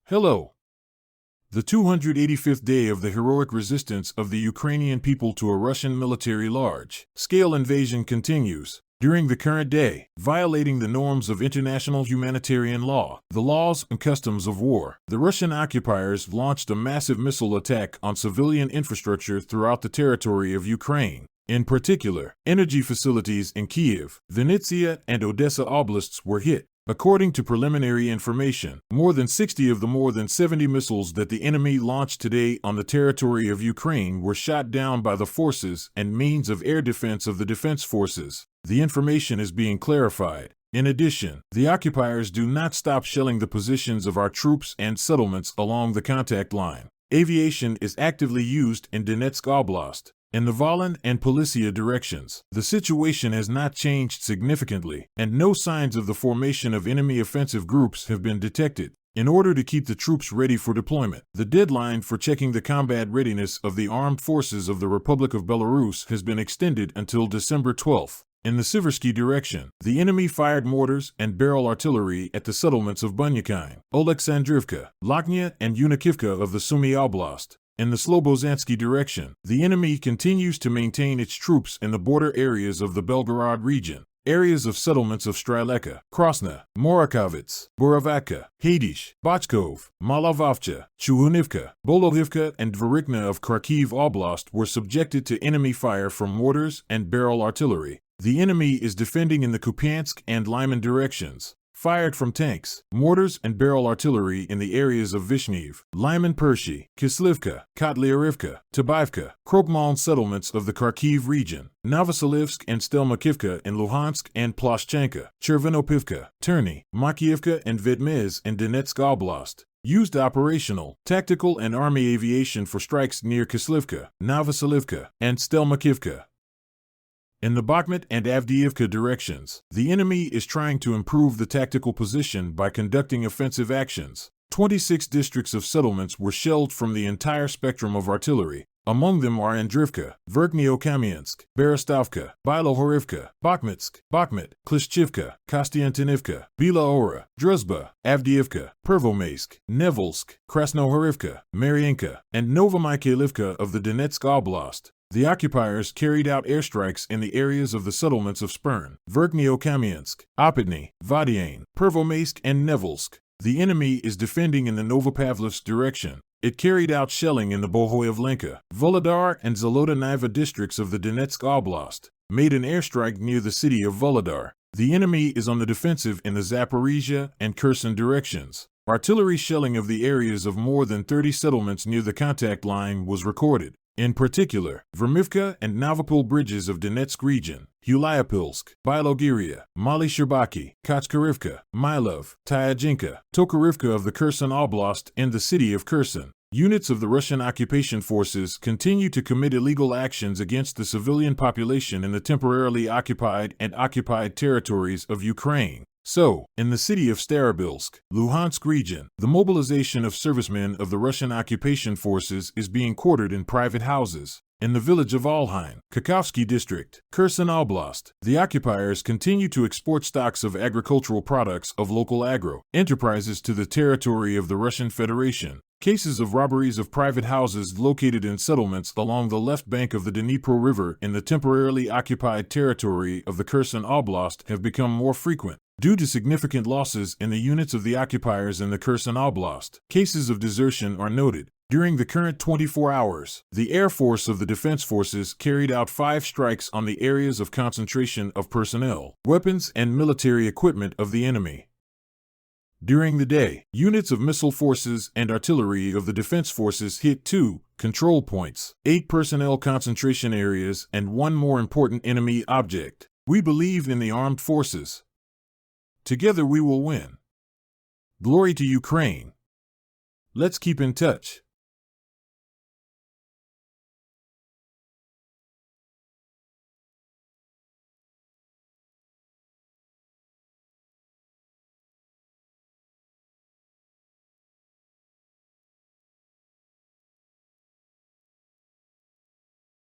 Hello. The 285th day of the heroic resistance of the Ukrainian people to a Russian military large-scale invasion continues. During the current day, violating the norms of international humanitarian law, the laws and customs of war, the Russian occupiers launched a massive missile attack on civilian infrastructure throughout the territory of Ukraine. In particular, energy facilities in Kyiv, Vinnytsia, and Odessa oblasts were hit. According to preliminary information, more than 60 of the more than 70 missiles that the enemy launched today on the territory of Ukraine were shot down by the forces and means of air defense of the defense forces. The information is being clarified. In addition, the occupiers do not stop shelling the positions of our troops and settlements along the contact line. Aviation is actively used in Donetsk Oblast. In the Volyn and Polisia directions, the situation has not changed significantly, and no signs of the formation of enemy offensive groups have been detected. In order to keep the troops ready for deployment, the deadline for checking the combat readiness of the armed forces of the Republic of Belarus has been extended until December 12th. In the Siversky direction, the enemy fired mortars and barrel artillery at the settlements of Bunyakine, Oleksandrivka, Lokhnya, and Yunikivka of the Sumy Oblast. In the Slobozansky direction, the enemy continues to maintain its troops in the border areas of the Belgorod region. Areas of settlements of Streleka, Krasna, Morakovets, Borovaka, Hadish, Bachkov, Malovovcha, Chuhunivka, Bolohivka, and Dvorikna of Kharkiv Oblast were subjected to enemy fire from mortars and barrel artillery. The enemy is defending in the Kupiansk and Lyman directions. Fired from tanks, mortars, and barrel artillery in the areas of Vishnev, Lyman Pershi, Kislivka, Kotlyarivka, Tabaivka, Krokmaln settlements of the Kharkiv region, Novoselivsk and Stelmakivka in Luhansk and Ploshchenka, Chervenopivka, Terny, Makiivka, and Vedmez in Donetsk Oblast. Used operational, tactical, and army aviation for strikes near Kislivka, Novoselivka, and Stelmakivka. In the Bakhmut and Avdiivka directions, the enemy is trying to improve the tactical position by conducting offensive actions. 26 districts of settlements were shelled from the entire spectrum of artillery. Among them are Andrivka, Verkhnyo-Kamiansk, Berestovka, Bilohorivka, Bakhmutsk, Bakhmut, Klishchivka, Kostiantinivka, Bila Ora, Druzhba, Avdiivka, Pervomaysk, Nevelsk, Krasnohorivka, Mariinka, and Novomykhailivka of the Donetsk Oblast. The occupiers carried out airstrikes in the areas of the settlements of Spern, Verkhnyo-Kamiansk, Opitny, Vadiane, Pervomaysk, and Nevelsk. The enemy is defending in the Novopavlovsk direction. It carried out shelling in the Bohoyavlenka, Volodar, and Zolotoniva districts of the Donetsk Oblast, made an airstrike near the city of Volodar. The enemy is on the defensive in the Zaporizhia and Kherson directions. Artillery shelling of the areas of more than 30 settlements near the contact line was recorded. In particular, Vermivka and Novopol bridges of Donetsk region, Hulyapilsk, Bilogiria, Mali Sherbaki, Kachkarivka, Milov, Tyajinka, Tokarivka of the Kherson Oblast, and the city of Kherson. Units of the Russian occupation forces continue to commit illegal actions against the civilian population in the temporarily occupied and occupied territories of Ukraine. So, in the city of Starobilsk, Luhansk region, the mobilization of servicemen of the Russian occupation forces is being quartered in private houses. In the village of Alhain, Kakhovsky district, Kherson Oblast, the occupiers continue to export stocks of agricultural products of local agro enterprises to the territory of the Russian Federation. Cases of robberies of private houses located in settlements along the left bank of the Dnipro River in the temporarily occupied territory of the Kherson Oblast have become more frequent. Due to significant losses in the units of the occupiers in the Kherson Oblast, cases of desertion are noted. During the current 24 hours, the Air Force of the Defense Forces carried out 5 strikes on the areas of concentration of personnel, weapons, and military equipment of the enemy. During the day, units of missile forces and artillery of the Defense Forces hit 2 control points, 8 personnel concentration areas, and 1 more important enemy object. We believe in the armed forces. Together we will win. Glory to Ukraine. Let's keep in touch.